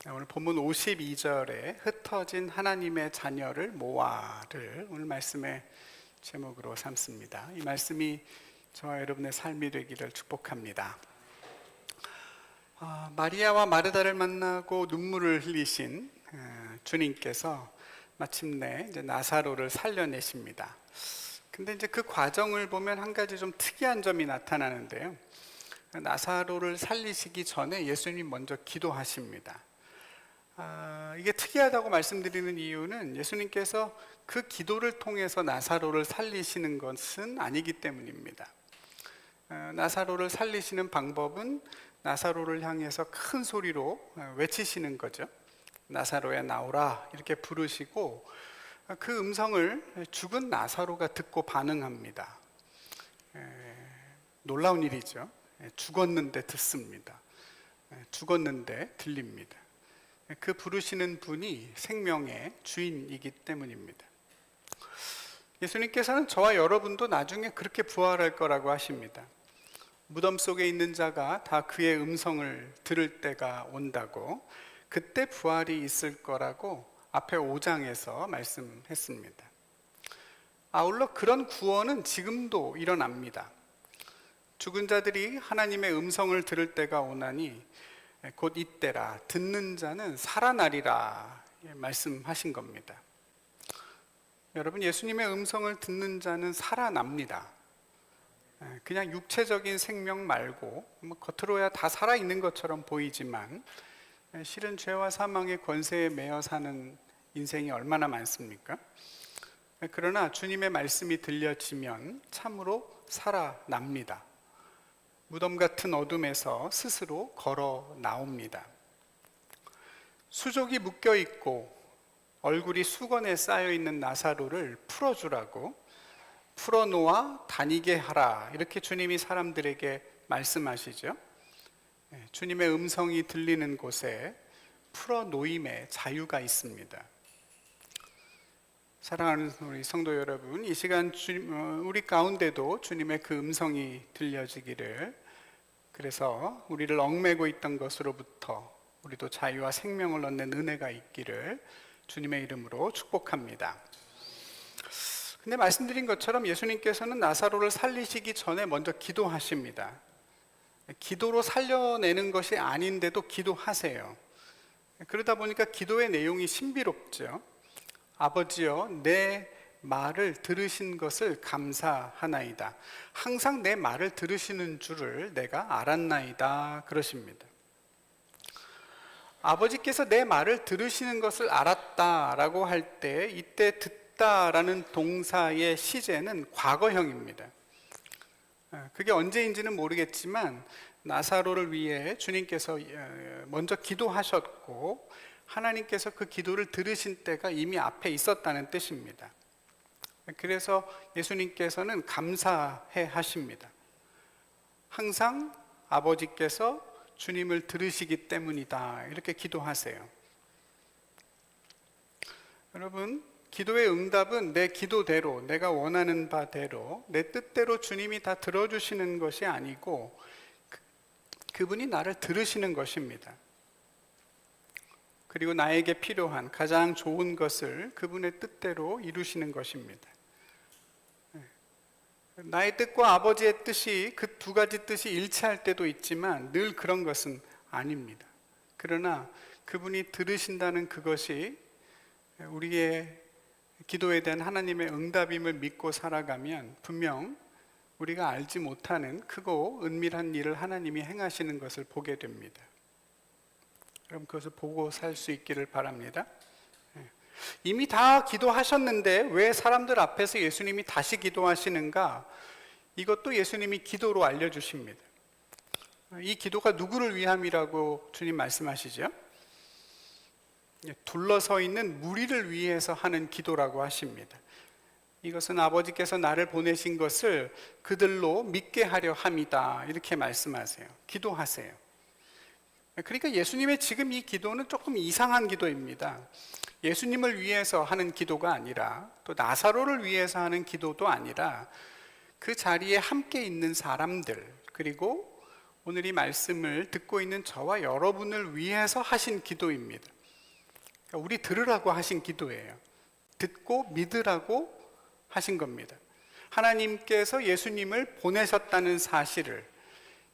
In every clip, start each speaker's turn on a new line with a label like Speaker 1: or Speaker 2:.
Speaker 1: 오늘 본문 52절에 흩어진 하나님의 자녀를 모아를 오늘 말씀의 제목으로 삼습니다. 이 말씀이 저와 여러분의 삶이 되기를 축복합니다. 마리아와 마르다를 만나고 눈물을 흘리신 주님께서 마침내 이제 나사로를 살려내십니다. 근데 이제 그 과정을 보면 한 가지 좀 특이한 점이 나타나는데요. 나사로를 살리시기 전에 예수님 먼저 기도하십니다. 이게 특이하다고 말씀드리는 이유는 예수님께서 그 기도를 통해서 나사로를 살리시는 것은 아니기 때문입니다. 나사로를 살리시는 방법은 나사로를 향해서 큰 소리로 외치시는 거죠. 나사로야 나오라 이렇게 부르시고 그 음성을 죽은 나사로가 듣고 반응합니다. 놀라운 일이죠. 죽었는데 듣습니다. 죽었는데 들립니다. 그 부르시는 분이 생명의 주인이기 때문입니다. 예수님께서는 저와 여러분도 나중에 그렇게 부활할 거라고 하십니다. 무덤 속에 있는 자가 다 그의 음성을 들을 때가 온다고, 그때 부활이 있을 거라고 앞에 5장에서 말씀했습니다. 아울러 그런 구원은 지금도 일어납니다. 죽은 자들이 하나님의 음성을 들을 때가 오나니 곧 이때라 듣는 자는 살아나리라 말씀하신 겁니다. 여러분, 예수님의 음성을 듣는 자는 살아납니다. 그냥 육체적인 생명 말고 겉으로야 다 살아있는 것처럼 보이지만 실은 죄와 사망의 권세에 매여 사는 인생이 얼마나 많습니까? 그러나 주님의 말씀이 들려지면 참으로 살아납니다. 무덤 같은 어둠에서 스스로 걸어 나옵니다. 수족이 묶여 있고 얼굴이 수건에 쌓여 있는 나사로를 풀어주라고, 풀어놓아 다니게 하라, 이렇게 주님이 사람들에게 말씀하시죠. 주님의 음성이 들리는 곳에 풀어놓임의 자유가 있습니다. 사랑하는 우리 성도 여러분, 이 시간 우리 가운데도 주님의 그 음성이 들려지기를, 그래서 우리를 얽매고 있던 것으로부터 우리도 자유와 생명을 얻는 은혜가 있기를 주님의 이름으로 축복합니다. 근데 말씀드린 것처럼 예수님께서는 나사로를 살리시기 전에 먼저 기도하십니다. 기도로 살려내는 것이 아닌데도 기도하세요. 그러다 보니까 기도의 내용이 신비롭죠. 아버지여, 내 말을 들으신 것을 감사하나이다. 항상 내 말을 들으시는 줄을 내가 알았나이다, 그러십니다. 아버지께서 내 말을 들으시는 것을 알았다라고 할 때, 이때 듣다라는 동사의 시제는 과거형입니다. 그게 언제인지는 모르겠지만 나사로를 위해 주님께서 먼저 기도하셨고 하나님께서 그 기도를 들으신 때가 이미 앞에 있었다는 뜻입니다. 그래서 예수님께서는 감사해 하십니다. 항상 아버지께서 주님을 들으시기 때문이다, 이렇게 기도하세요. 여러분, 기도의 응답은 내 기도대로, 내가 원하는 바대로, 내 뜻대로 주님이 다 들어주시는 것이 아니고 그분이 나를 들으시는 것입니다. 그리고 나에게 필요한 가장 좋은 것을 그분의 뜻대로 이루시는 것입니다. 나의 뜻과 아버지의 뜻이, 그 두 가지 뜻이 일치할 때도 있지만 늘 그런 것은 아닙니다. 그러나 그분이 들으신다는 그것이 우리의 기도에 대한 하나님의 응답임을 믿고 살아가면 분명 우리가 알지 못하는 크고 은밀한 일을 하나님이 행하시는 것을 보게 됩니다. 여러분, 그것을 보고 살 수 있기를 바랍니다. 이미 다 기도하셨는데 왜 사람들 앞에서 예수님이 다시 기도하시는가? 이것도 예수님이 기도로 알려주십니다. 이 기도가 누구를 위함이라고 주님 말씀하시죠? 둘러서 있는 무리를 위해서 하는 기도라고 하십니다. 이것은 아버지께서 나를 보내신 것을 그들로 믿게 하려 함이다, 이렇게 말씀하세요. 기도하세요. 그러니까 예수님의 지금 이 기도는 조금 이상한 기도입니다. 예수님을 위해서 하는 기도가 아니라, 또 나사로를 위해서 하는 기도도 아니라, 그 자리에 함께 있는 사람들, 그리고 오늘 이 말씀을 듣고 있는 저와 여러분을 위해서 하신 기도입니다. 그러니까 우리 들으라고 하신 기도예요. 듣고 믿으라고 하신 겁니다. 하나님께서 예수님을 보내셨다는 사실을,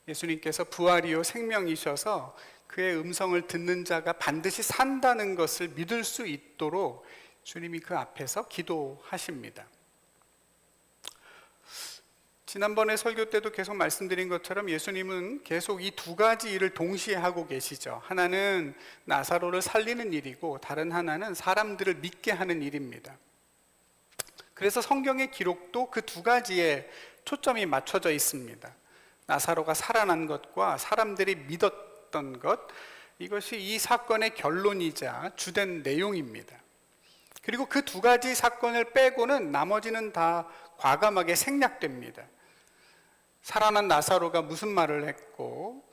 Speaker 1: 예수님께서 부활이요 생명이셔서 그의 음성을 듣는 자가 반드시 산다는 것을 믿을 수 있도록 주님이 그 앞에서 기도하십니다. 지난번에 설교 때도 계속 말씀드린 것처럼 예수님은 계속 이 두 가지 일을 동시에 하고 계시죠. 하나는 나사로를 살리는 일이고 다른 하나는 사람들을 믿게 하는 일입니다. 그래서 성경의 기록도 그 두 가지에 초점이 맞춰져 있습니다. 나사로가 살아난 것과 사람들이 믿었던 것, 이것이 이 사건의 결론이자 주된 내용입니다. 그리고 그 두 가지 사건을 빼고는 나머지는 다 과감하게 생략됩니다. 살아난 나사로가 무슨 말을 했고,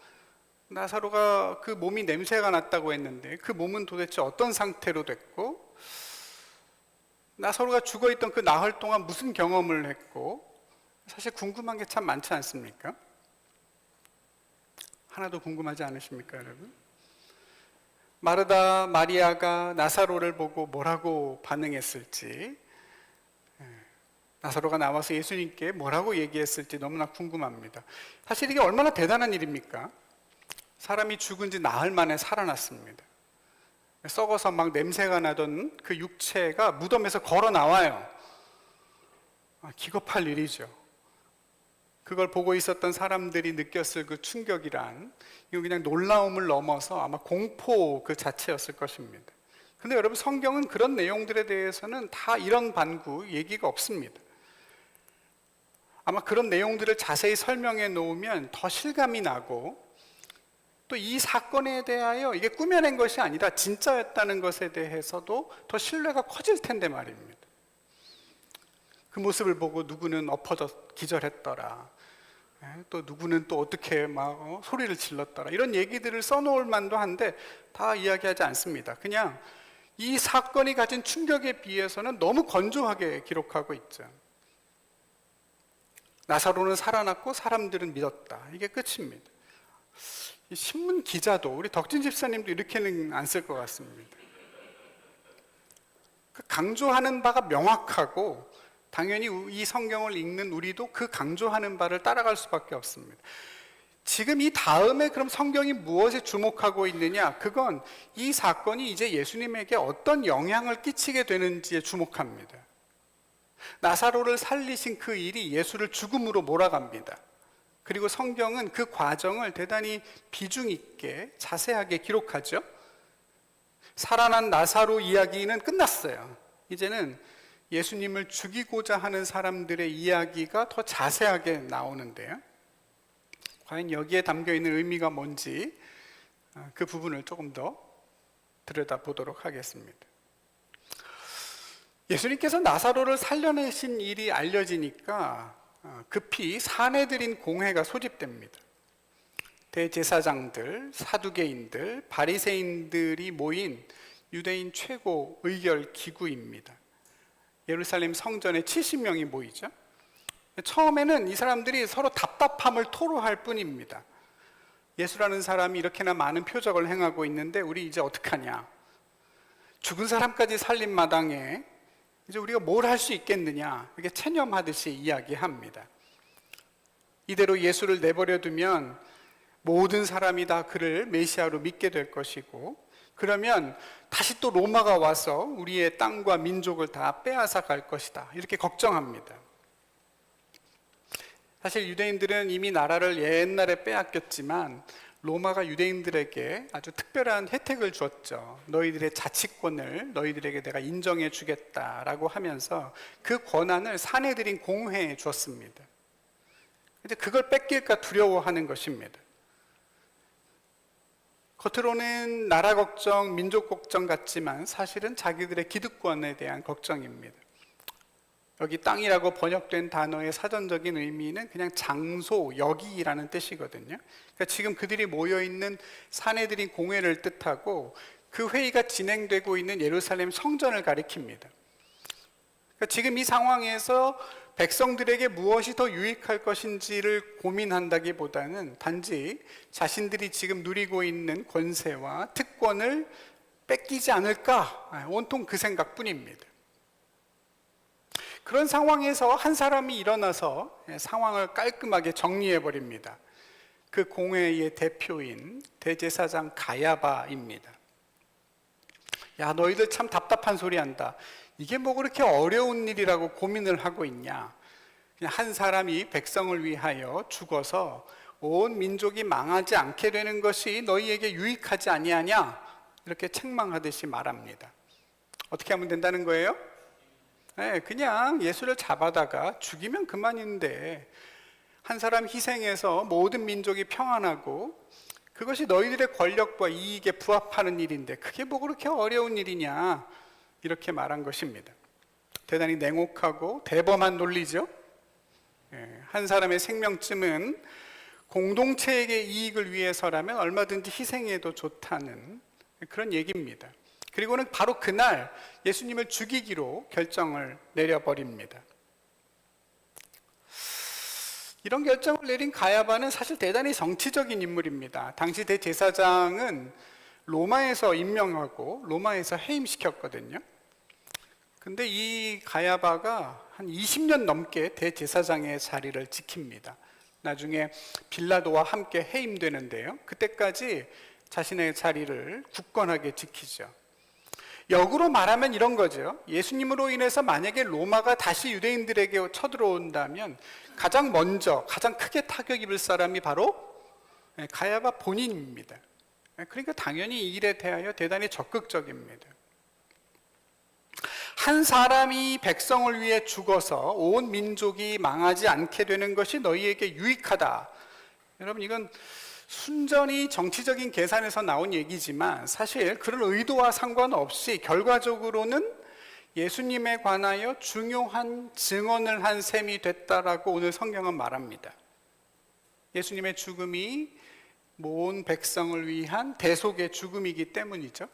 Speaker 1: 나사로가 그 몸이 냄새가 났다고 했는데 그 몸은 도대체 어떤 상태로 됐고, 나사로가 죽어있던 그 나흘 동안 무슨 경험을 했고, 사실 궁금한 게 참 많지 않습니까? 하나도 궁금하지 않으십니까, 여러분? 마르다, 마리아가 나사로를 보고 뭐라고 반응했을지, 나사로가 나와서 예수님께 뭐라고 얘기했을지 너무나 궁금합니다. 사실 이게 얼마나 대단한 일입니까? 사람이 죽은 지 나흘 만에 살아났습니다. 썩어서 막 냄새가 나던 그 육체가 무덤에서 걸어 나와요. 기겁할 일이죠. 그걸 보고 있었던 사람들이 느꼈을 그 충격이란, 이거 그냥 놀라움을 넘어서 아마 공포 그 자체였을 것입니다. 근데 여러분, 성경은 그런 내용들에 대해서는 다 이런 반구 얘기가 없습니다. 아마 그런 내용들을 자세히 설명해 놓으면 더 실감이 나고, 또 이 사건에 대하여 이게 꾸며낸 것이 아니라 진짜였다는 것에 대해서도 더 신뢰가 커질 텐데 말입니다. 그 모습을 보고 누구는 엎어져 기절했더라, 또 누구는 또 어떻게 막 소리를 질렀더라, 이런 얘기들을 써놓을 만도 한데 다 이야기하지 않습니다. 그냥 이 사건이 가진 충격에 비해서는 너무 건조하게 기록하고 있죠. 나사로는 살아났고 사람들은 믿었다, 이게 끝입니다. 이 신문 기자도, 우리 덕진 집사님도 이렇게는 안 쓸 것 같습니다. 강조하는 바가 명확하고, 당연히 이 성경을 읽는 우리도 그 강조하는 바를 따라갈 수밖에 없습니다. 지금 이 다음에 그럼 성경이 무엇에 주목하고 있느냐? 그건 이 사건이 이제 예수님에게 어떤 영향을 끼치게 되는지에 주목합니다. 나사로를 살리신 그 일이 예수를 죽음으로 몰아갑니다. 그리고 성경은 그 과정을 대단히 비중 있게 자세하게 기록하죠. 살아난 나사로 이야기는 끝났어요. 이제는 예수님을 죽이고자 하는 사람들의 이야기가 더 자세하게 나오는데요. 과연 여기에 담겨 있는 의미가 뭔지 그 부분을 조금 더 들여다보도록 하겠습니다. 예수님께서 나사로를 살려내신 일이 알려지니까 급히 사내들인 공회가 소집됩니다. 대제사장들, 사두개인들, 바리새인들이 모인 유대인 최고 의결 기구입니다. 예루살렘 성전에 70명이 모이죠. 처음에는 이 사람들이 서로 답답함을 토로할 뿐입니다. 예수라는 사람이 이렇게나 많은 표적을 행하고 있는데 우리 이제 어떡하냐? 죽은 사람까지 살린 마당에 이제 우리가 뭘 할 수 있겠느냐, 이렇게 체념하듯이 이야기합니다. 이대로 예수를 내버려 두면 모든 사람이 다 그를 메시아로 믿게 될 것이고, 그러면 다시 또 로마가 와서 우리의 땅과 민족을 다 빼앗아 갈 것이다, 이렇게 걱정합니다. 사실 유대인들은 이미 나라를 옛날에 빼앗겼지만 로마가 유대인들에게 아주 특별한 혜택을 주었죠. 너희들의 자치권을 너희들에게 내가 인정해 주겠다라고 하면서 그 권한을 사내들인 공회에 주었습니다. 근데 그걸 뺏길까 두려워하는 것입니다. 겉으로는 나라 걱정, 민족 걱정 같지만 사실은 자기들의 기득권에 대한 걱정입니다. 여기 땅이라고 번역된 단어의 사전적인 의미는 그냥 장소, 여기라는 뜻이거든요. 그러니까 지금 그들이 모여있는 사내들인 공회를 뜻하고, 그 회의가 진행되고 있는 예루살렘 성전을 가리킵니다. 그러니까 지금 이 상황에서 백성들에게 무엇이 더 유익할 것인지를 고민한다기보다는 단지 자신들이 지금 누리고 있는 권세와 특권을 뺏기지 않을까, 온통 그 생각뿐입니다. 그런 상황에서 한 사람이 일어나서 상황을 깔끔하게 정리해 버립니다. 그 공회의 대표인 대제사장 가야바입니다. 야, 너희들 참 답답한 소리 한다. 이게 뭐 그렇게 어려운 일이라고 고민을 하고 있냐. 그냥 한 사람이 백성을 위하여 죽어서 온 민족이 망하지 않게 되는 것이 너희에게 유익하지 아니하냐. 이렇게 책망하듯이 말합니다. 어떻게 하면 된다는 거예요? 네, 그냥 예수를 잡아다가 죽이면 그만인데, 한 사람 희생해서 모든 민족이 평안하고 그것이 너희들의 권력과 이익에 부합하는 일인데 그게 뭐 그렇게 어려운 일이냐, 이렇게 말한 것입니다. 대단히 냉혹하고 대범한 논리죠. 한 사람의 생명쯤은 공동체에게 이익을 위해서라면 얼마든지 희생해도 좋다는 그런 얘기입니다. 그리고는 바로 그날 예수님을 죽이기로 결정을 내려버립니다. 이런 결정을 내린 가야바는 사실 대단히 정치적인 인물입니다. 당시 대제사장은 로마에서 임명하고 로마에서 해임시켰거든요. 근데 이 가야바가 한 20년 넘게 대제사장의 자리를 지킵니다. 나중에 빌라도와 함께 해임되는데요. 그때까지 자신의 자리를 굳건하게 지키죠. 역으로 말하면 이런 거죠. 예수님으로 인해서 만약에 로마가 다시 유대인들에게 쳐들어온다면 가장 먼저, 가장 크게 타격 입을 사람이 바로 가야바 본인입니다. 그러니까 당연히 이 일에 대하여 대단히 적극적입니다. 한 사람이 백성을 위해 죽어서 온 민족이 망하지 않게 되는 것이 너희에게 유익하다. 여러분, 이건 순전히 정치적인 계산에서 나온 얘기지만 사실 그런 의도와 상관없이 결과적으로는 예수님에 관하여 중요한 증언을 한 셈이 됐다라고 오늘 성경은 말합니다. 예수님의 죽음이 모든 백성을 위한 대속의 죽음이기 때문이죠.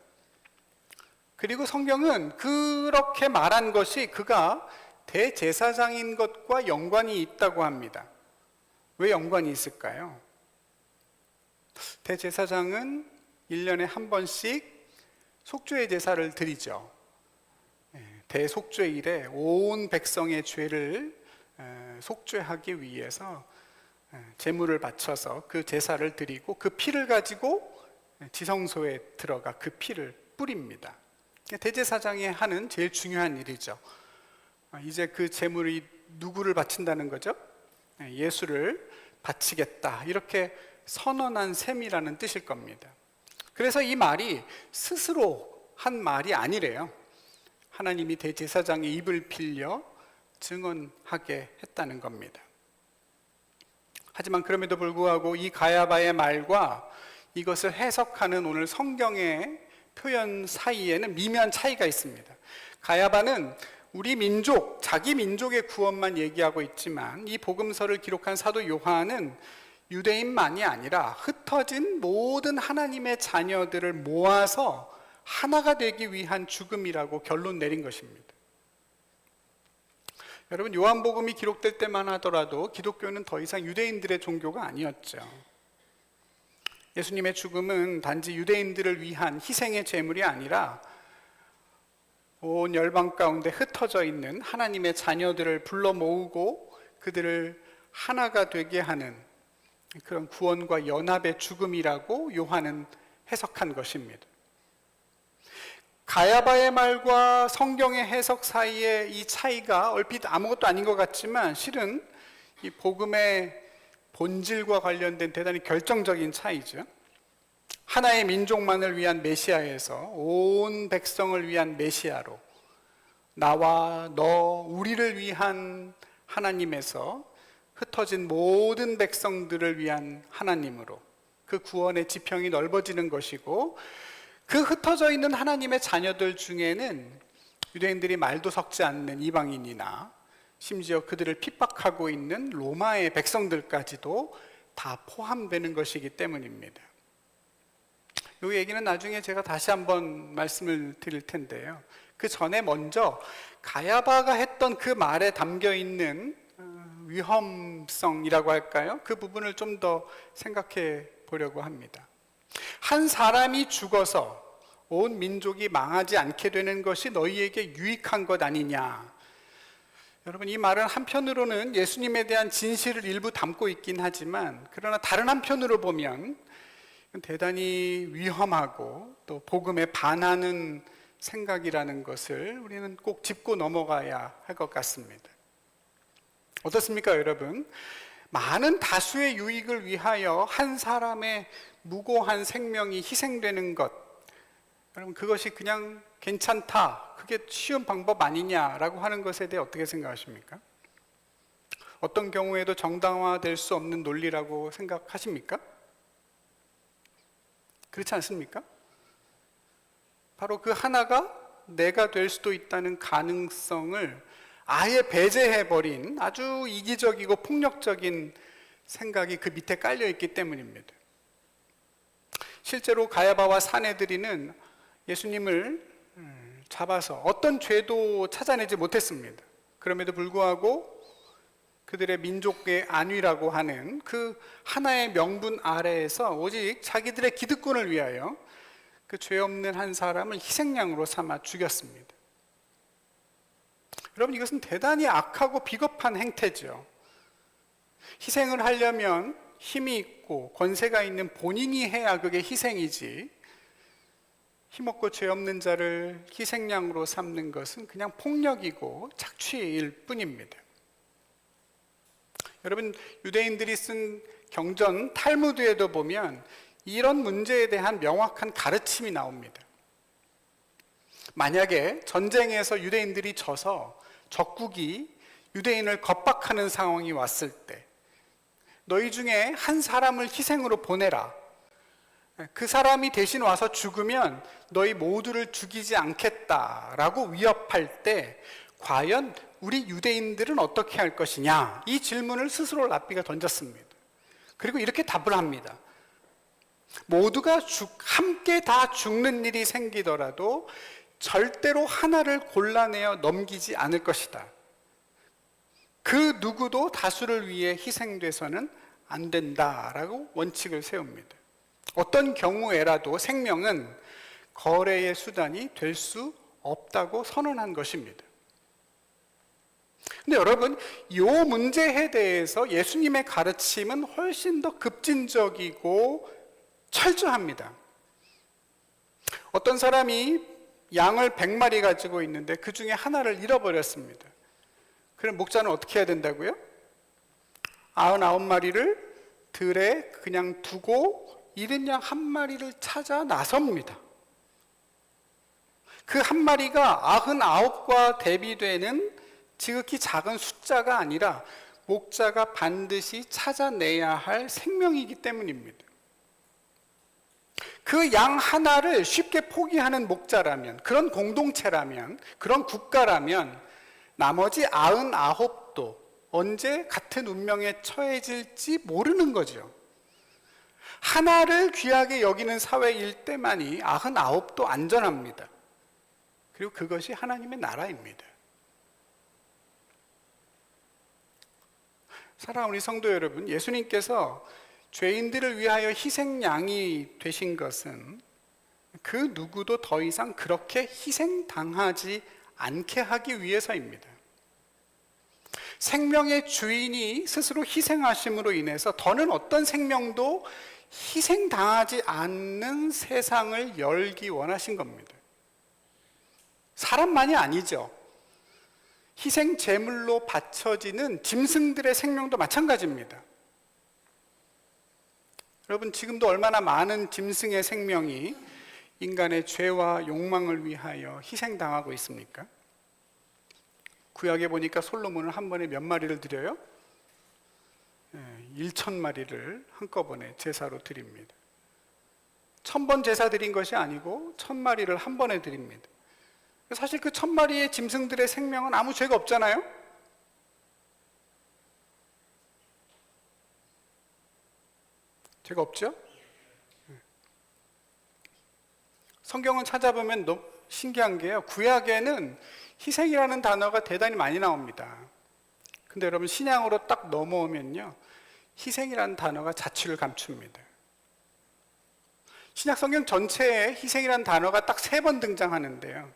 Speaker 1: 그리고 성경은 그렇게 말한 것이 그가 대제사장인 것과 연관이 있다고 합니다. 왜 연관이 있을까요? 대제사장은 1년에 한 번씩 속죄의 제사를 드리죠. 대속죄일에 온 백성의 죄를 속죄하기 위해서 제물을 바쳐서 그 제사를 드리고 그 피를 가지고 지성소에 들어가 그 피를 뿌립니다. 대제사장이 하는 제일 중요한 일이죠. 이제 그 제물이 누구를 바친다는 거죠? 예수를 바치겠다, 이렇게 선언한 셈이라는 뜻일 겁니다. 그래서 이 말이 스스로 한 말이 아니래요. 하나님이 대제사장의 입을 빌려 증언하게 했다는 겁니다. 하지만 그럼에도 불구하고 이 가야바의 말과 이것을 해석하는 오늘 성경의 표현 사이에는 미묘한 차이가 있습니다. 가야바는 우리 민족, 자기 민족의 구원만 얘기하고 있지만 이 복음서를 기록한 사도 요한은 유대인만이 아니라 흩어진 모든 하나님의 자녀들을 모아서 하나가 되기 위한 죽음이라고 결론 내린 것입니다. 여러분, 요한복음이 기록될 때만 하더라도 기독교는 더 이상 유대인들의 종교가 아니었죠. 예수님의 죽음은 단지 유대인들을 위한 희생의 제물이 아니라 온 열방 가운데 흩어져 있는 하나님의 자녀들을 불러 모으고 그들을 하나가 되게 하는 그런 구원과 연합의 죽음이라고 요한은 해석한 것입니다. 가야바의 말과 성경의 해석 사이에 이 차이가 얼핏 아무것도 아닌 것 같지만 실은 이 복음의 본질과 관련된 대단히 결정적인 차이죠. 하나의 민족만을 위한 메시아에서 온 백성을 위한 메시아로, 나와 너, 우리를 위한 하나님에서 흩어진 모든 백성들을 위한 하나님으로 그 구원의 지평이 넓어지는 것이고, 그 흩어져 있는 하나님의 자녀들 중에는 유대인들이 말도 섞지 않는 이방인이나 심지어 그들을 핍박하고 있는 로마의 백성들까지도 다 포함되는 것이기 때문입니다. 이 얘기는 나중에 제가 다시 한번 말씀을 드릴 텐데요. 그 전에 먼저 가야바가 했던 그 말에 담겨 있는 위험성이라고 할까요? 그 부분을 좀 더 생각해 보려고 합니다. 한 사람이 죽어서 온 민족이 망하지 않게 되는 것이 너희에게 유익한 것 아니냐. 여러분, 이 말은 한편으로는 예수님에 대한 진실을 일부 담고 있긴 하지만, 그러나 다른 한편으로 보면 대단히 위험하고 또 복음에 반하는 생각이라는 것을 우리는 꼭 짚고 넘어가야 할 것 같습니다. 어떻습니까, 여러분? 많은 다수의 유익을 위하여 한 사람의 무고한 생명이 희생되는 것, 여러분, 그것이 그냥 괜찮다, 그게 쉬운 방법 아니냐라고 하는 것에 대해 어떻게 생각하십니까? 어떤 경우에도 정당화될 수 없는 논리라고 생각하십니까? 그렇지 않습니까? 바로 그 하나가 내가 될 수도 있다는 가능성을 아예 배제해버린 아주 이기적이고 폭력적인 생각이 그 밑에 깔려있기 때문입니다. 실제로 가야바와 사내들이는 예수님을 잡아서 어떤 죄도 찾아내지 못했습니다. 그럼에도 불구하고 그들의 민족의 안위라고 하는 그 하나의 명분 아래에서 오직 자기들의 기득권을 위하여 그 죄 없는 한 사람을 희생양으로 삼아 죽였습니다. 여러분, 이것은 대단히 악하고 비겁한 행태죠. 희생을 하려면 힘이 있고 권세가 있는 본인이 해야 그게 희생이지, 힘없고 죄 없는 자를 희생양으로 삼는 것은 그냥 폭력이고 착취일 뿐입니다. 여러분, 유대인들이 쓴 경전 탈무드에도 보면 이런 문제에 대한 명확한 가르침이 나옵니다. 만약에 전쟁에서 유대인들이 져서 적국이 유대인을 겁박하는 상황이 왔을 때 너희 중에 한 사람을 희생으로 보내라. 그 사람이 대신 와서 죽으면 너희 모두를 죽이지 않겠다라고 위협할 때 과연 우리 유대인들은 어떻게 할 것이냐, 이 질문을 스스로 랍비가 던졌습니다. 그리고 이렇게 답을 합니다. 모두가 함께 다 죽는 일이 생기더라도 절대로 하나를 골라내어 넘기지 않을 것이다. 그 누구도 다수를 위해 희생돼서는 안 된다라고 원칙을 세웁니다. 어떤 경우에라도 생명은 거래의 수단이 될 수 없다고 선언한 것입니다. 근데 여러분, 이 문제에 대해서 예수님의 가르침은 훨씬 더 급진적이고 철저합니다. 어떤 사람이 양을 100마리 가지고 있는데 그 중에 하나를 잃어버렸습니다. 그럼 목자는 어떻게 해야 된다고요? 99마리를 들에 그냥 두고 잃은 양 한 마리를 찾아 나섭니다. 그 한 마리가 99과 대비되는 지극히 작은 숫자가 아니라 목자가 반드시 찾아내야 할 생명이기 때문입니다. 그 양 하나를 쉽게 포기하는 목자라면, 그런 공동체라면, 그런 국가라면 나머지 99도 언제 같은 운명에 처해질지 모르는 거죠. 하나를 귀하게 여기는 사회일 때만이 99도 안전합니다. 그리고 그것이 하나님의 나라입니다. 사랑하는 우리 성도 여러분, 예수님께서 죄인들을 위하여 희생양이 되신 것은 그 누구도 더 이상 그렇게 희생당하지 않게 하기 위해서입니다. 생명의 주인이 스스로 희생하심으로 인해서 더는 어떤 생명도 희생당하지 않는 세상을 열기 원하신 겁니다. 사람만이 아니죠. 희생 제물로 바쳐지는 짐승들의 생명도 마찬가지입니다. 여러분, 지금도 얼마나 많은 짐승의 생명이 인간의 죄와 욕망을 위하여 희생당하고 있습니까? 구약에 보니까 솔로몬은 한 번에 몇 마리를 드려요? 1,000마리를 한꺼번에 제사로 드립니다. 1,000번 제사 드린 것이 아니고 1,000마리를 한 번에 드립니다. 사실 그 1,000마리의 짐승들의 생명은 아무 죄가 없잖아요? 죄가 없죠? 성경을 찾아보면 너무 신기한 게요. 구약에는 희생이라는 단어가 대단히 많이 나옵니다. 근데 여러분 신약으로 딱 넘어오면요, 희생이라는 단어가 자취를 감춥니다. 신약 성경 전체에 희생이라는 단어가 딱 3번 등장하는데요,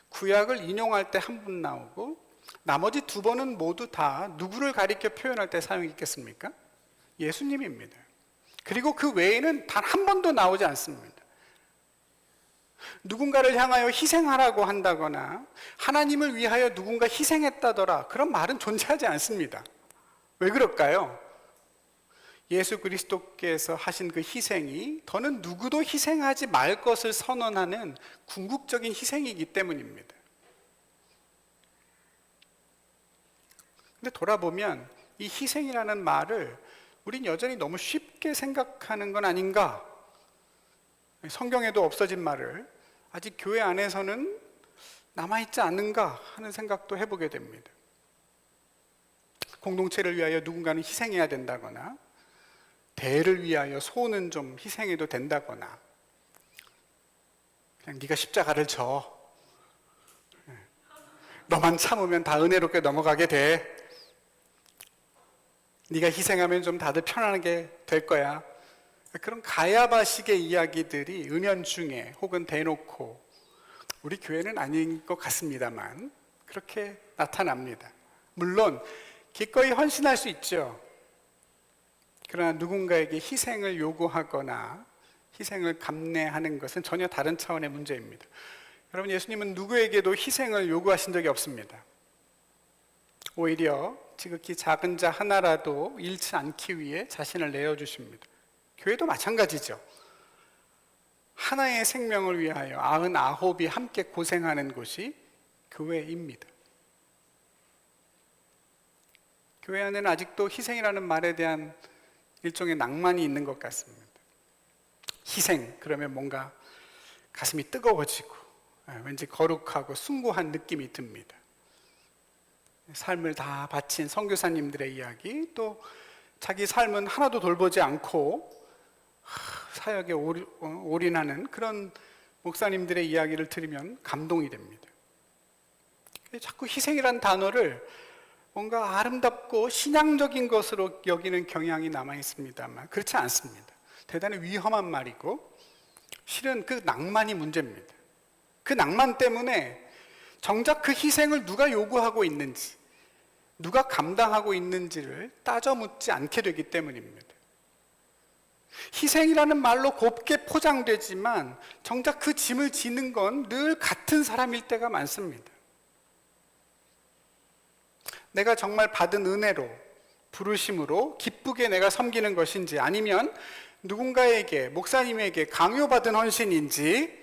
Speaker 1: 구약을 인용할 때 한 번 나오고 나머지 2번은 모두 다 누구를 가리켜 표현할 때 사용했겠습니까? 예수님입니다. 그리고 그 외에는 단 한 번도 나오지 않습니다. 누군가를 향하여 희생하라고 한다거나 하나님을 위하여 누군가 희생했다더라, 그런 말은 존재하지 않습니다. 왜 그럴까요? 예수 그리스도께서 하신 그 희생이 더는 누구도 희생하지 말 것을 선언하는 궁극적인 희생이기 때문입니다. 근데 돌아보면 이 희생이라는 말을 우린 여전히 너무 쉽게 생각하는 건 아닌가? 성경에도 없어진 말을 아직 교회 안에서는 남아있지 않는가 하는 생각도 해보게 됩니다. 공동체를 위하여 누군가는 희생해야 된다거나, 대를 위하여 소는 좀 희생해도 된다거나, 그냥 네가 십자가를 져, 너만 참으면 다 은혜롭게 넘어가게 돼, 네가 희생하면 좀 다들 편안하게 될 거야, 그런 가야바식의 이야기들이 은연중에 혹은 대놓고, 우리 교회는 아닌 것 같습니다만 그렇게 나타납니다. 물론 기꺼이 헌신할 수 있죠. 그러나 누군가에게 희생을 요구하거나 희생을 감내하는 것은 전혀 다른 차원의 문제입니다. 여러분, 예수님은 누구에게도 희생을 요구하신 적이 없습니다. 오히려 지극히 작은 자 하나라도 잃지 않기 위해 자신을 내어주십니다. 교회도 마찬가지죠. 하나의 생명을 위하여 99이 함께 고생하는 곳이 교회입니다. 교회 안에는 아직도 희생이라는 말에 대한 일종의 낭만이 있는 것 같습니다. 희생, 그러면 뭔가 가슴이 뜨거워지고 왠지 거룩하고 숭고한 느낌이 듭니다. 삶을 다 바친 선교사님들의 이야기, 또 자기 삶은 하나도 돌보지 않고 사역에 올인하는 그런 목사님들의 이야기를 들으면 감동이 됩니다. 자꾸 희생이란 단어를 뭔가 아름답고 신앙적인 것으로 여기는 경향이 남아 있습니다만 그렇지 않습니다. 대단히 위험한 말이고 실은 그 낭만이 문제입니다. 그 낭만 때문에 정작 그 희생을 누가 요구하고 있는지, 누가 감당하고 있는지를 따져 묻지 않게 되기 때문입니다. 희생이라는 말로 곱게 포장되지만 정작 그 짐을 지는 건 늘 같은 사람일 때가 많습니다. 내가 정말 받은 은혜로, 부르심으로 기쁘게 내가 섬기는 것인지, 아니면 누군가에게, 목사님에게 강요받은 헌신인지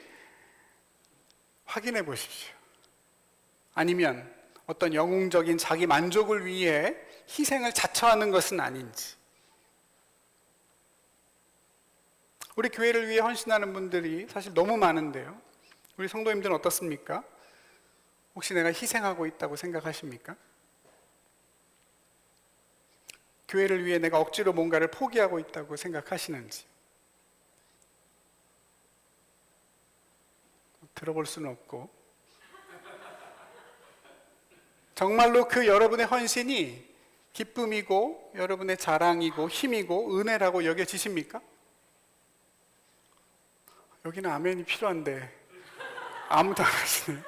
Speaker 1: 확인해 보십시오. 아니면 어떤 영웅적인 자기 만족을 위해 희생을 자처하는 것은 아닌지. 우리 교회를 위해 헌신하는 분들이 사실 너무 많은데요, 우리 성도님들은 어떻습니까? 혹시 내가 희생하고 있다고 생각하십니까? 교회를 위해 내가 억지로 뭔가를 포기하고 있다고 생각하시는지. 들어볼 수는 없고, 정말로 그 여러분의 헌신이 기쁨이고 여러분의 자랑이고 힘이고 은혜라고 여겨지십니까? 여기는 아멘이 필요한데 아무도 안 하시네요.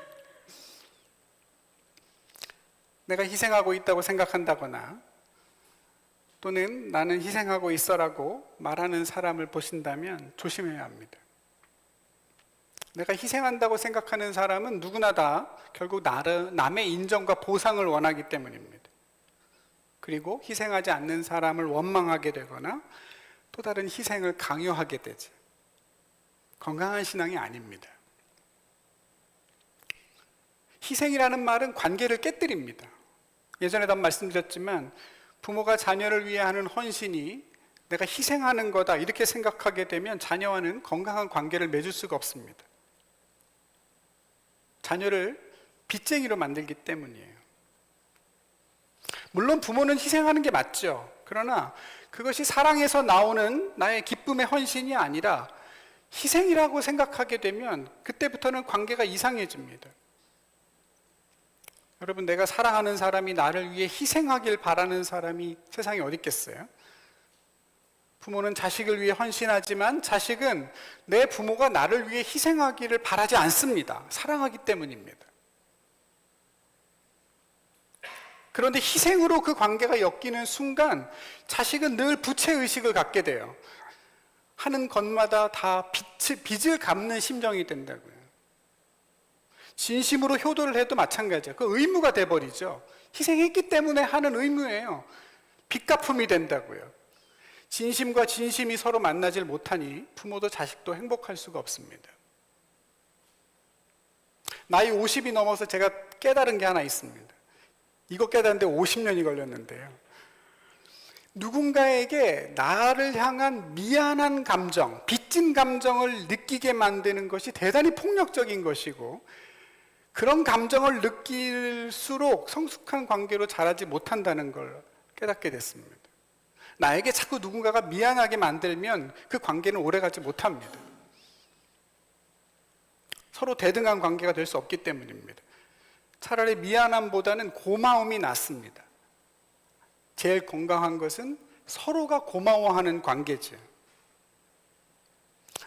Speaker 1: 내가 희생하고 있다고 생각한다거나 또는 나는 희생하고 있어라고 말하는 사람을 보신다면 조심해야 합니다. 내가 희생한다고 생각하는 사람은 누구나 다 결국 남의 인정과 보상을 원하기 때문입니다. 그리고 희생하지 않는 사람을 원망하게 되거나 또 다른 희생을 강요하게 되죠. 건강한 신앙이 아닙니다. 희생이라는 말은 관계를 깨뜨립니다. 예전에도 말씀드렸지만 부모가 자녀를 위해 하는 헌신이 내가 희생하는 거다 이렇게 생각하게 되면 자녀와는 건강한 관계를 맺을 수가 없습니다. 자녀를 빚쟁이로 만들기 때문이에요. 물론 부모는 희생하는 게 맞죠. 그러나 그것이 사랑에서 나오는 나의 기쁨의 헌신이 아니라 희생이라고 생각하게 되면 그때부터는 관계가 이상해집니다. 여러분, 내가 사랑하는 사람이 나를 위해 희생하길 바라는 사람이 세상에 어디 있겠어요? 부모는 자식을 위해 헌신하지만 자식은 내 부모가 나를 위해 희생하기를 바라지 않습니다. 사랑하기 때문입니다. 그런데 희생으로 그 관계가 엮이는 순간 자식은 늘 부채의식을 갖게 돼요. 하는 것마다 다 빚을 갚는 심정이 된다고요. 진심으로 효도를 해도 마찬가지예요. 그 의무가 돼버리죠. 희생했기 때문에 하는 의무예요. 빚갚음이 된다고요. 진심과 진심이 서로 만나질 못하니 부모도 자식도 행복할 수가 없습니다. 나이 50이 넘어서 제가 깨달은 게 하나 있습니다. 이거 깨닫는데 50년이 걸렸는데요. 누군가에게 나를 향한 미안한 감정, 빚진 감정을 느끼게 만드는 것이 대단히 폭력적인 것이고, 그런 감정을 느낄수록 성숙한 관계로 자라지 못한다는 걸 깨닫게 됐습니다. 나에게 자꾸 누군가가 미안하게 만들면 그 관계는 오래가지 못합니다. 서로 대등한 관계가 될 수 없기 때문입니다. 차라리 미안함보다는 고마움이 낫습니다. 제일 건강한 것은 서로가 고마워하는 관계죠.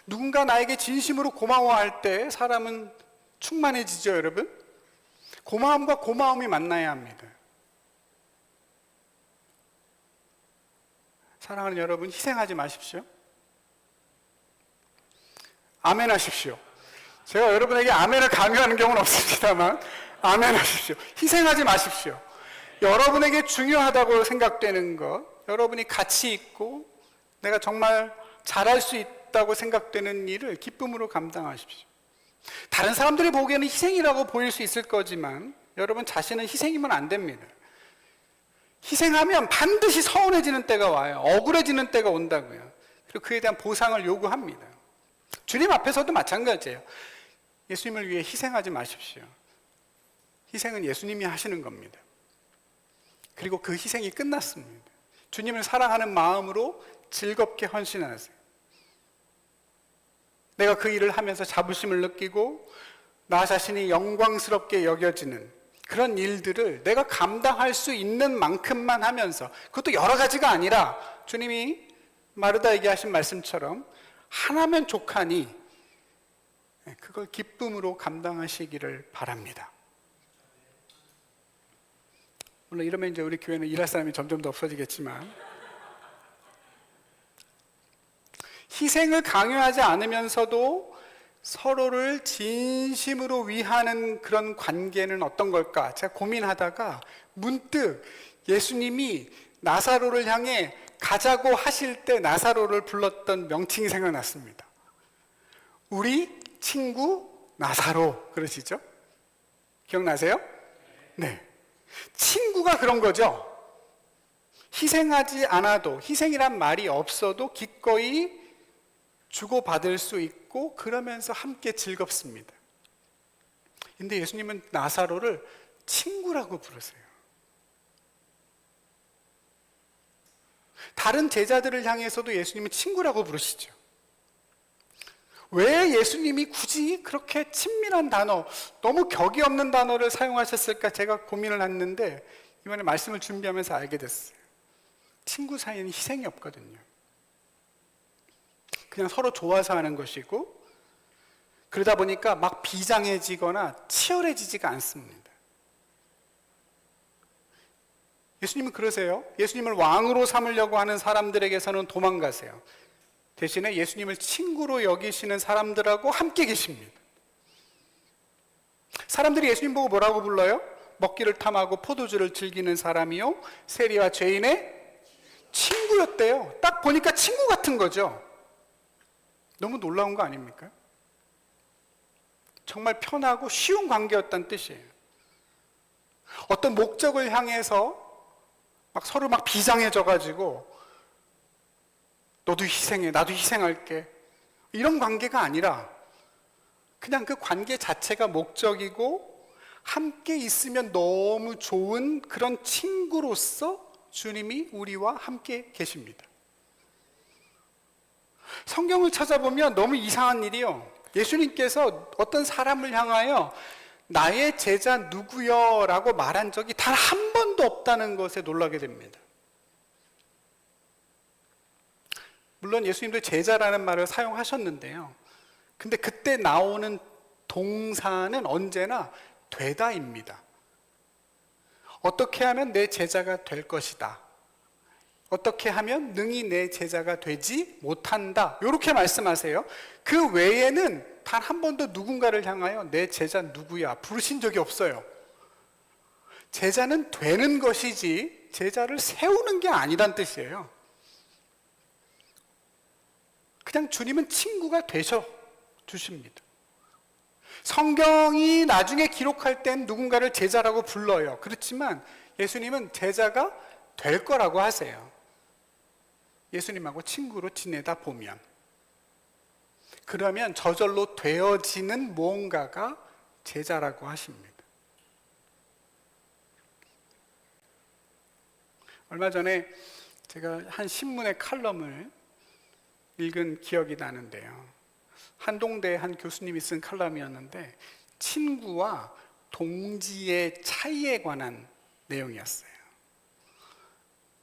Speaker 1: 누군가 나에게 진심으로 고마워할 때 사람은 충만해지죠, 여러분? 고마움과 고마움이 만나야 합니다. 사랑하는 여러분, 희생하지 마십시오. 아멘 하십시오. 제가 여러분에게 아멘을 강요하는 경우는 없습니다만 아멘 하십시오. 희생하지 마십시오. 여러분에게 중요하다고 생각되는 것, 여러분이 가치 있고 내가 정말 잘할 수 있다고 생각되는 일을 기쁨으로 감당하십시오. 다른 사람들이 보기에는 희생이라고 보일 수 있을 거지만 여러분 자신은 희생이면 안 됩니다. 희생하면 반드시 서운해지는 때가 와요. 억울해지는 때가 온다고요. 그리고 그에 대한 보상을 요구합니다. 주님 앞에서도 마찬가지예요. 예수님을 위해 희생하지 마십시오. 희생은 예수님이 하시는 겁니다. 그리고 그 희생이 끝났습니다. 주님을 사랑하는 마음으로 즐겁게 헌신하세요. 내가 그 일을 하면서 자부심을 느끼고 나 자신이 영광스럽게 여겨지는 그런 일들을 내가 감당할 수 있는 만큼만 하면서, 그것도 여러 가지가 아니라 주님이 마르다에게 하신 말씀처럼 하나면 족하니 그걸 기쁨으로 감당하시기를 바랍니다. 물론 이러면 이제 우리 교회는 일할 사람이 점점 더 없어지겠지만, 희생을 강요하지 않으면서도 서로를 진심으로 위하는 그런 관계는 어떤 걸까? 제가 고민하다가 문득 예수님이 나사로를 향해 가자고 하실 때 나사로를 불렀던 명칭이 생각났습니다. 우리 친구 나사로, 그러시죠? 기억나세요? 네. 친구가 그런 거죠. 희생하지 않아도, 희생이란 말이 없어도 기꺼이 주고받을 수 있고 그러면서 함께 즐겁습니다. 근데 예수님은 나사로를 친구라고 부르세요. 다른 제자들을 향해서도 예수님은 친구라고 부르시죠. 왜 예수님이 굳이 그렇게 친밀한 단어, 너무 격이 없는 단어를 사용하셨을까 제가 고민을 했는데 이번에 말씀을 준비하면서 알게 됐어요. 친구 사이에는 희생이 없거든요. 그냥 서로 좋아서 하는 것이고, 그러다 보니까 막 비장해지거나 치열해지지가 않습니다. 예수님은 그러세요. 예수님을 왕으로 삼으려고 하는 사람들에게서는 도망가세요. 대신에 예수님을 친구로 여기시는 사람들하고 함께 계십니다. 사람들이 예수님 보고 뭐라고 불러요? 먹기를 탐하고 포도주를 즐기는 사람이요, 세리와 죄인의 친구였대요. 딱 보니까 친구 같은 거죠. 너무 놀라운 거 아닙니까? 정말 편하고 쉬운 관계였다는 뜻이에요. 어떤 목적을 향해서 막 서로 막 비장해져가지고 너도 희생해, 나도 희생할게, 이런 관계가 아니라 그냥 그 관계 자체가 목적이고 함께 있으면 너무 좋은 그런 친구로서 주님이 우리와 함께 계십니다. 성경을 찾아보면 너무 이상한 일이요. 예수님께서 어떤 사람을 향하여 나의 제자 누구여? 라고 말한 적이 단 한 번도 없다는 것에 놀라게 됩니다. 물론 예수님도 제자라는 말을 사용하셨는데요. 근데 그때 나오는 동사는 언제나 되다입니다. 어떻게 하면 내 제자가 될 것이다. 어떻게 하면 능히 내 제자가 되지 못한다. 이렇게 말씀하세요. 그 외에는 단 한 번도 누군가를 향하여 내 제자 누구야 부르신 적이 없어요. 제자는 되는 것이지 제자를 세우는 게 아니란 뜻이에요. 그냥 주님은 친구가 되셔 주십니다. 성경이 나중에 기록할 땐 누군가를 제자라고 불러요. 그렇지만 예수님은 제자가 될 거라고 하세요. 예수님하고 친구로 지내다 보면. 그러면 저절로 되어지는 무언가가 제자라고 하십니다. 얼마 전에 제가 한 신문의 칼럼을 읽은 기억이 나는데요. 한동대 한 교수님이 쓴 칼럼이었는데 친구와 동지의 차이에 관한 내용이었어요.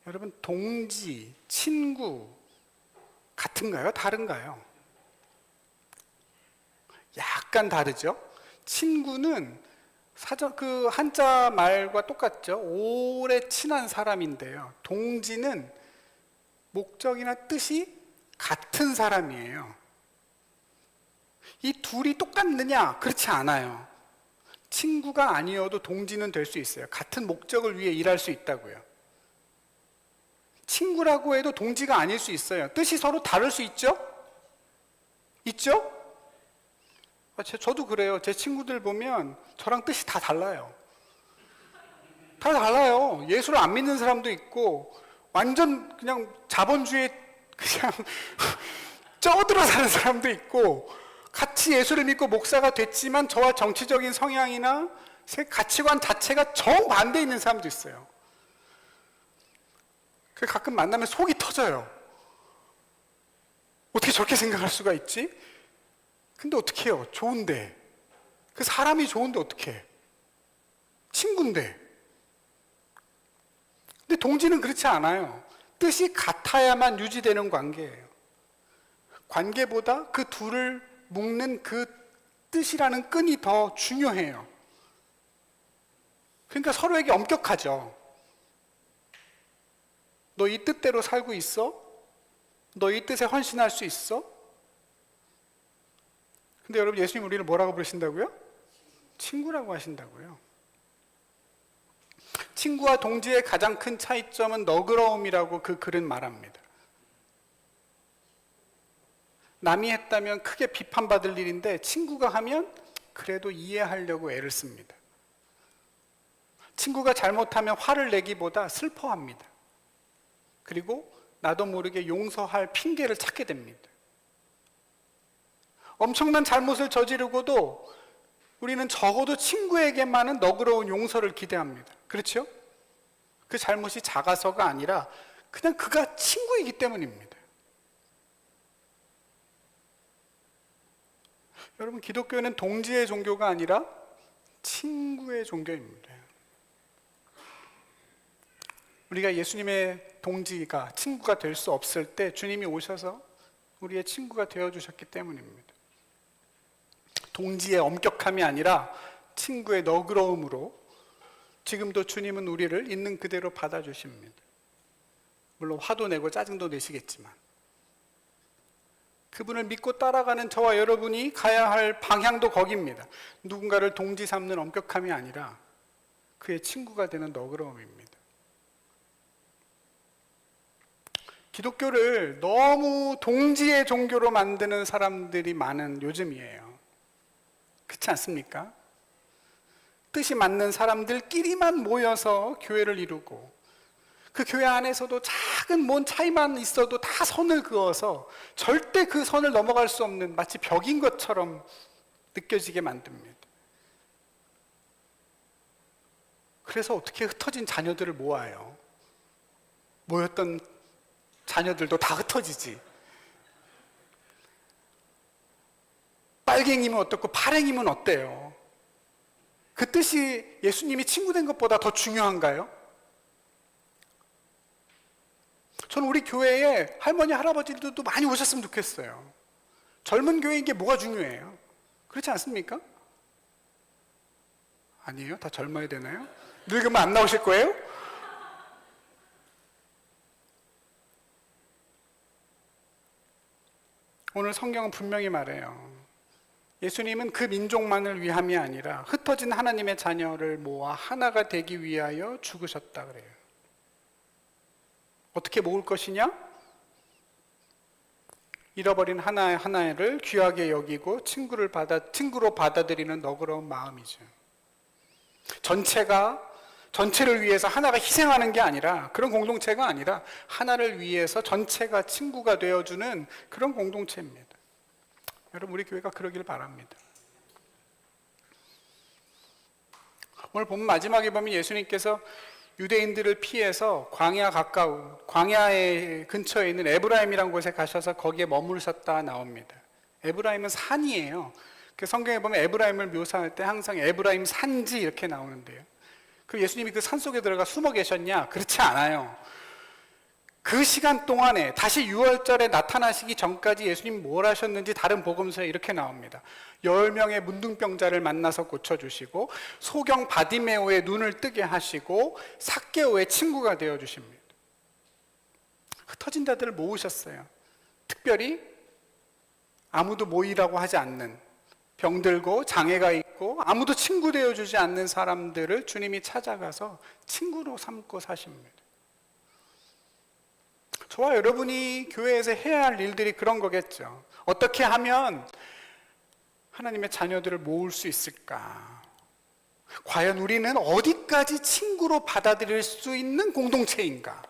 Speaker 1: 여러분, 동지, 친구 같은가요? 다른가요? 약간 다르죠? 친구는 그 한자 말과 똑같죠? 오래 친한 사람인데요. 동지는 목적이나 뜻이 같은 사람이에요. 이 둘이 똑같느냐? 그렇지 않아요. 친구가 아니어도 동지는 될 수 있어요. 같은 목적을 위해 일할 수 있다고요. 친구라고 해도 동지가 아닐 수 있어요. 뜻이 서로 다를 수 있죠? 있죠? 저도 그래요. 제 친구들 보면 저랑 뜻이 다 달라요. 다 달라요. 예수를 안 믿는 사람도 있고 완전 그냥 자본주의에 그냥 쩌들어 사는 사람도 있고 같이 예수를 믿고 목사가 됐지만 저와 정치적인 성향이나 가치관 자체가 정반대에 있는 사람도 있어요. 가끔 만나면 속이 터져요. 어떻게 저렇게 생각할 수가 있지? 근데 어떻게 해요? 좋은데. 그 사람이 좋은데 어떻게 해? 친구인데. 근데 동지는 그렇지 않아요. 뜻이 같아야만 유지되는 관계예요. 관계보다 그 둘을 묶는 그 뜻이라는 끈이 더 중요해요. 그러니까 서로에게 엄격하죠. 너 이 뜻대로 살고 있어? 너 이 뜻에 헌신할 수 있어? 근데 여러분, 예수님 우리를 뭐라고 부르신다고요? 친구라고 하신다고요. 친구와 동지의 가장 큰 차이점은 너그러움이라고 그 글은 말합니다. 남이 했다면 크게 비판받을 일인데 친구가 하면 그래도 이해하려고 애를 씁니다. 친구가 잘못하면 화를 내기보다 슬퍼합니다. 그리고 나도 모르게 용서할 핑계를 찾게 됩니다. 엄청난 잘못을 저지르고도 우리는 적어도 친구에게만은 너그러운 용서를 기대합니다. 그렇죠? 그 잘못이 작아서가 아니라 그냥 그가 친구이기 때문입니다. 여러분, 기독교는 동지의 종교가 아니라 친구의 종교입니다. 우리가 예수님의 동지가 친구가 될 수 없을 때 주님이 오셔서 우리의 친구가 되어주셨기 때문입니다. 동지의 엄격함이 아니라 친구의 너그러움으로 지금도 주님은 우리를 있는 그대로 받아주십니다. 물론 화도 내고 짜증도 내시겠지만 그분을 믿고 따라가는 저와 여러분이 가야 할 방향도 거기입니다. 누군가를 동지 삼는 엄격함이 아니라 그의 친구가 되는 너그러움입니다. 기독교를 너무 동지의 종교로 만드는 사람들이 많은 요즘이에요. 그렇지 않습니까? 뜻이 맞는 사람들끼리만 모여서 교회를 이루고 그 교회 안에서도 작은 뭔 차이만 있어도 다 선을 그어서 절대 그 선을 넘어갈 수 없는 마치 벽인 것처럼 느껴지게 만듭니다. 그래서 어떻게 흩어진 자녀들을 모아요? 모였던 자녀들도 다 흩어지지. 빨갱이면 어떻고 파랭이면 어때요? 그 뜻이 예수님이 친구 된 것보다 더 중요한가요? 저는 우리 교회에 할머니, 할아버지들도 많이 오셨으면 좋겠어요. 젊은 교회인 게 뭐가 중요해요? 그렇지 않습니까? 아니에요? 다 젊어야 되나요? 늙으면 안 나오실 거예요? 오늘 성경은 분명히 말해요. 예수님은 그 민족만을 위함이 아니라 흩어진 하나님의 자녀를 모아 하나가 되기 위하여 죽으셨다 그래요. 어떻게 모을 것이냐? 잃어버린 하나를 귀하게 여기고 친구로 받아들이는 너그러운 마음이죠. 전체를 위해서 하나가 희생하는 게 아니라, 그런 공동체가 아니라 하나를 위해서 전체가 친구가 되어주는 그런 공동체입니다. 여러분, 우리 교회가 그러길 바랍니다. 오늘 본 마지막에 보면 예수님께서 유대인들을 피해서 광야의 근처에 있는 에브라임이라는 곳에 가셔서 거기에 머무르셨다 나옵니다. 에브라임은 산이에요. 그 성경에 보면 에브라임을 묘사할 때 항상 에브라임 산지 이렇게 나오는데요. 그 예수님이 그 산 속에 들어가 숨어 계셨냐? 그렇지 않아요. 그 시간 동안에 다시 유월절에 나타나시기 전까지 예수님 뭘 하셨는지 다른 복음서에 이렇게 나옵니다. 10명의 문둥병자를 만나서 고쳐주시고, 소경 바디메오의 눈을 뜨게 하시고, 삭개오의 친구가 되어주십니다. 흩어진 자들을 모으셨어요. 특별히 아무도 모이라고 하지 않는, 병들고 장애가 있고 아무도 친구 되어주지 않는 사람들을 주님이 찾아가서 친구로 삼고 사십니다. 저와 여러분이 교회에서 해야 할 일들이 그런 거겠죠. 어떻게 하면 하나님의 자녀들을 모을 수 있을까? 과연 우리는 어디까지 친구로 받아들일 수 있는 공동체인가?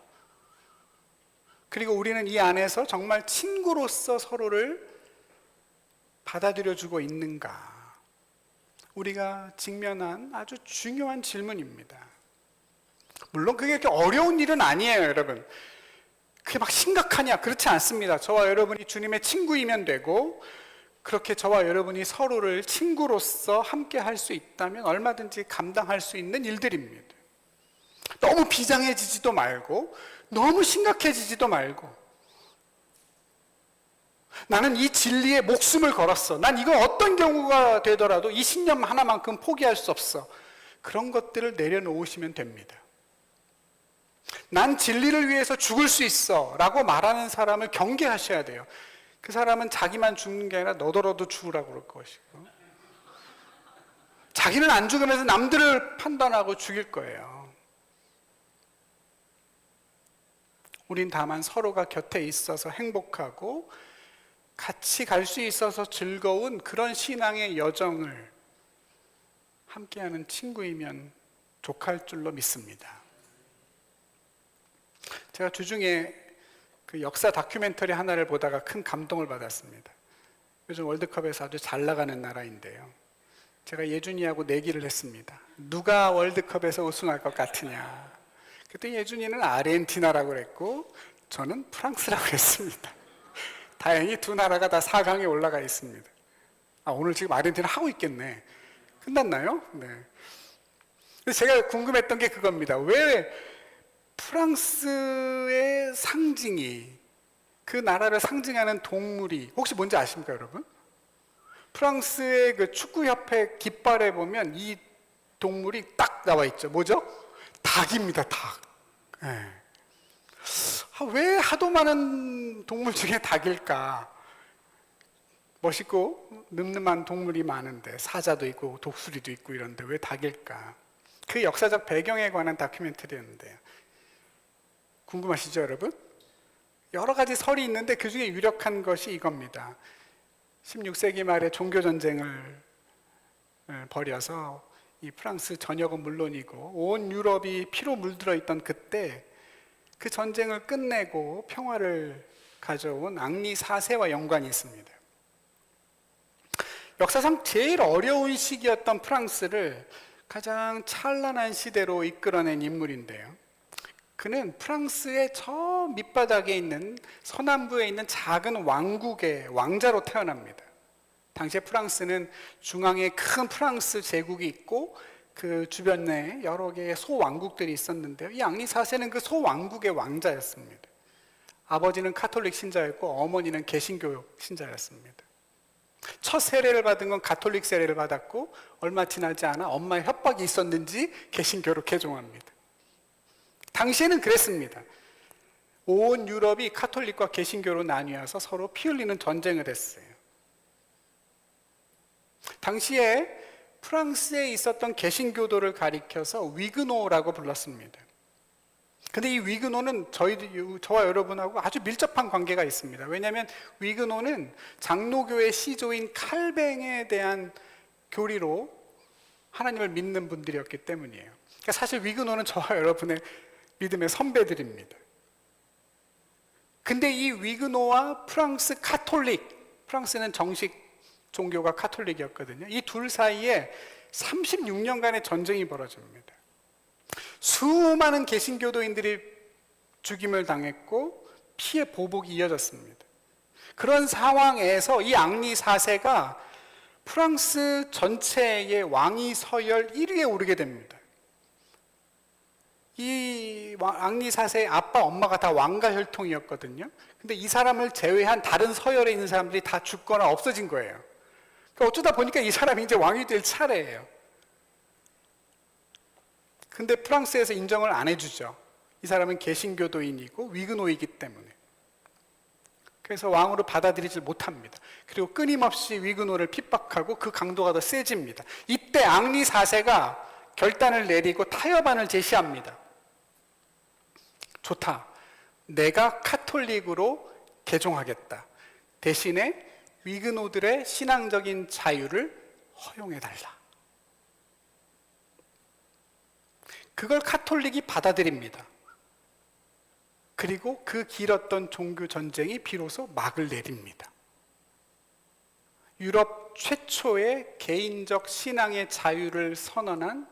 Speaker 1: 그리고 우리는 이 안에서 정말 친구로서 서로를 받아들여주고 있는가? 우리가 직면한 아주 중요한 질문입니다. 물론 그게 그렇게 어려운 일은 아니에요, 여러분. 그게 막 심각하냐? 그렇지 않습니다. 저와 여러분이 주님의 친구이면 되고, 그렇게 저와 여러분이 서로를 친구로서 함께 할 수 있다면 얼마든지 감당할 수 있는 일들입니다. 너무 비장해지지도 말고, 너무 심각해지지도 말고, 나는 이 진리에 목숨을 걸었어. 난 이거 어떤 경우가 되더라도 이 신념 하나만큼 포기할 수 없어. 그런 것들을 내려놓으시면 됩니다. 난 진리를 위해서 죽을 수 있어 라고 말하는 사람을 경계하셔야 돼요. 그 사람은 자기만 죽는 게 아니라 너더러도 죽으라고 그럴 것이고, 자기는 안 죽으면서 남들을 판단하고 죽일 거예요. 우린 다만 서로가 곁에 있어서 행복하고 같이 갈 수 있어서 즐거운 그런 신앙의 여정을 함께하는 친구이면 족할 줄로 믿습니다. 제가 주중에 그 역사 다큐멘터리 하나를 보다가 큰 감동을 받았습니다. 요즘 월드컵에서 아주 잘 나가는 나라인데요. 제가 예준이하고 내기를 했습니다. 누가 월드컵에서 우승할 것 같으냐. 그때 예준이는 아르헨티나라고 그랬고 저는 프랑스라고 했습니다. 다행히 두 나라가 다 4강에 올라가 있습니다. 오늘 지금 아르헨티나 하고 있겠네. 끝났나요? 네. 제가 궁금했던 게 그겁니다. 왜 프랑스의 상징이, 그 나라를 상징하는 동물이 혹시 뭔지 아십니까, 여러분? 프랑스의 그 축구협회 깃발에 보면 이 동물이 딱 나와 있죠. 뭐죠? 닭입니다, 닭. 네. 왜 하도 많은 동물 중에 닭일까? 멋있고 늠름한 동물이 많은데, 사자도 있고 독수리도 있고 이런데 왜 닭일까? 그 역사적 배경에 관한 다큐멘터리였는데요. 궁금하시죠, 여러분? 여러 가지 설이 있는데 그 중에 유력한 것이 이겁니다. 16세기 말에 종교전쟁을 벌여서 이 프랑스 전역은 물론이고 온 유럽이 피로 물들어 있던 그때 그 전쟁을 끝내고 평화를 가져온 앙리 4세와 연관이 있습니다. 역사상 제일 어려운 시기였던 프랑스를 가장 찬란한 시대로 이끌어낸 인물인데요. 그는 프랑스의 저 밑바닥에 있는 서남부에 있는 작은 왕국의 왕자로 태어납니다. 당시에 프랑스는 중앙에 큰 프랑스 제국이 있고 그 주변에 여러 개의 소왕국들이 있었는데요. 이 앙리 4세는 그 소왕국의 왕자였습니다. 아버지는 카톨릭 신자였고 어머니는 개신교 신자였습니다. 첫 세례를 받은 건 가톨릭 세례를 받았고 얼마 지나지 않아 엄마의 협박이 있었는지 개신교로 개종합니다. 당시에는 그랬습니다. 온 유럽이 카톨릭과 개신교로 나뉘어서 서로 피 흘리는 전쟁을 했어요. 당시에 프랑스에 있었던 개신교도를 가리켜서 위그노라고 불렀습니다. 근데 이 위그노는 저와 여러분하고 아주 밀접한 관계가 있습니다. 왜냐하면 위그노는 장로교의 시조인 칼뱅에 대한 교리로 하나님을 믿는 분들이었기 때문이에요. 그러니까 사실 위그노는 저와 여러분의 믿음의 선배들입니다. 근데 이 위그노와 프랑스 카톨릭, 프랑스는 정식 종교가 카톨릭이었거든요. 이 둘 사이에 36년간의 전쟁이 벌어집니다. 수많은 개신교도인들이 죽임을 당했고 피해 보복이 이어졌습니다. 그런 상황에서 이 앙리 4세가 프랑스 전체의 왕위 서열 1위에 오르게 됩니다. 이 앙리 4세의 아빠, 엄마가 다 왕가 혈통이었거든요. 근데 이 사람을 제외한 다른 서열에 있는 사람들이 다 죽거나 없어진 거예요. 그러니까 어쩌다 보니까 이 사람이 이제 왕이 될 차례예요. 근데 프랑스에서 인정을 안 해주죠. 이 사람은 개신교도인이고 위그노이기 때문에. 그래서 왕으로 받아들이질 못합니다. 그리고 끊임없이 위그노를 핍박하고 그 강도가 더 세집니다. 이때 앙리 4세가 결단을 내리고 타협안을 제시합니다. 좋다. 내가 카톨릭으로 개종하겠다. 대신에 위그노들의 신앙적인 자유를 허용해달라. 그걸 카톨릭이 받아들입니다. 그리고 그 길었던 종교 전쟁이 비로소 막을 내립니다. 유럽 최초의 개인적 신앙의 자유를 선언한,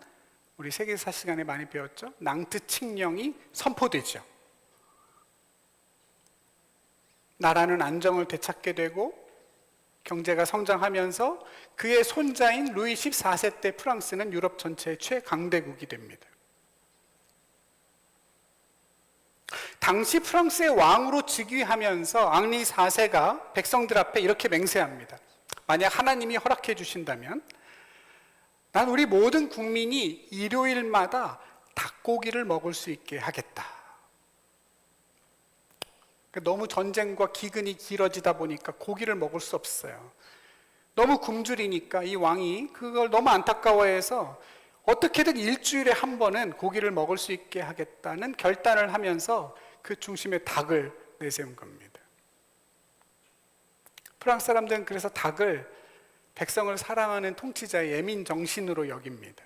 Speaker 1: 우리 세계사 시간에 많이 배웠죠? 낭트 칙령이 선포되죠. 나라는 안정을 되찾게 되고 경제가 성장하면서 그의 손자인 루이 14세 때 프랑스는 유럽 전체의 최강대국이 됩니다. 당시 프랑스의 왕으로 즉위하면서 앙리 4세가 백성들 앞에 이렇게 맹세합니다. 만약 하나님이 허락해 주신다면 난 우리 모든 국민이 일요일마다 닭고기를 먹을 수 있게 하겠다. 너무 전쟁과 기근이 길어지다 보니까 고기를 먹을 수 없어요. 너무 굶주리니까 이 왕이 그걸 너무 안타까워해서 어떻게든 일주일에 한 번은 고기를 먹을 수 있게 하겠다는 결단을 하면서 그 중심에 닭을 내세운 겁니다. 프랑스 사람들은 그래서 닭을 백성을 사랑하는 통치자의 예민 정신으로 여깁니다.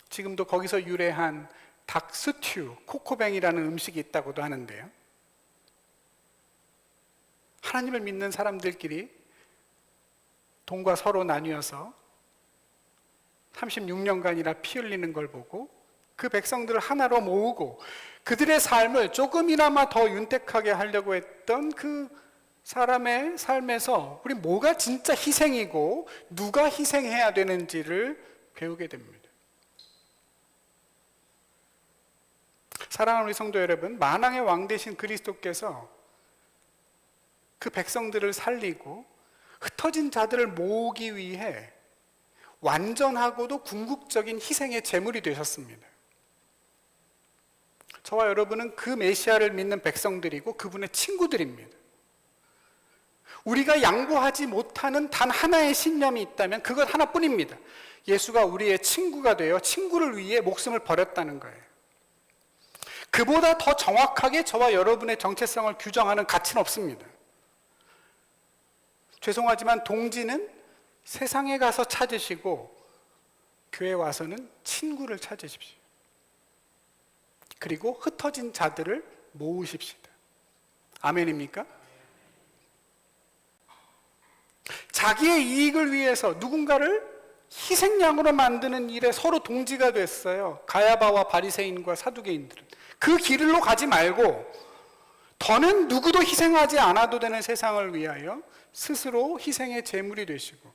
Speaker 1: 지금도 거기서 유래한 닭 스튜, 코코뱅이라는 음식이 있다고도 하는데요. 하나님을 믿는 사람들끼리 동과 서로 나뉘어서 36년간이나 피 흘리는 걸 보고 그 백성들을 하나로 모으고 그들의 삶을 조금이나마 더 윤택하게 하려고 했던 그 사람의 삶에서 우리 뭐가 진짜 희생이고 누가 희생해야 되는지를 배우게 됩니다. 사랑하는 우리 성도 여러분, 만왕의 왕 되신 그리스도께서 그 백성들을 살리고 흩어진 자들을 모으기 위해 완전하고도 궁극적인 희생의 제물이 되셨습니다. 저와 여러분은 그 메시아를 믿는 백성들이고 그분의 친구들입니다. 우리가 양보하지 못하는 단 하나의 신념이 있다면 그것 하나뿐입니다. 예수가 우리의 친구가 되어 친구를 위해 목숨을 버렸다는 거예요. 그보다 더 정확하게 저와 여러분의 정체성을 규정하는 가치는 없습니다. 죄송하지만 동지는 세상에 가서 찾으시고 교회 와서는 친구를 찾으십시오. 그리고 흩어진 자들을 모으십시다. 아멘입니까? 자기의 이익을 위해서 누군가를 희생양으로 만드는 일에 서로 동지가 됐어요. 가야바와 바리새인과 사두개인들은. 그 길로 가지 말고 더는 누구도 희생하지 않아도 되는 세상을 위하여 스스로 희생의 제물이 되시고,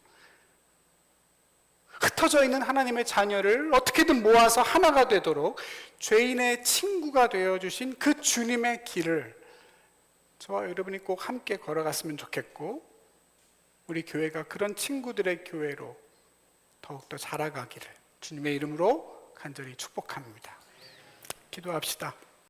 Speaker 1: 흩어져 있는 하나님의 자녀를 어떻게든 모아서 하나가 되도록 죄인의 친구가 되어주신 그 주님의 길을 저와 여러분이 꼭 함께 걸어갔으면 좋겠고, 우리 교회가 그런 친구들의 교회로 더욱더 자라가기를 주님의 이름으로 간절히 축복합니다. 기도합시다.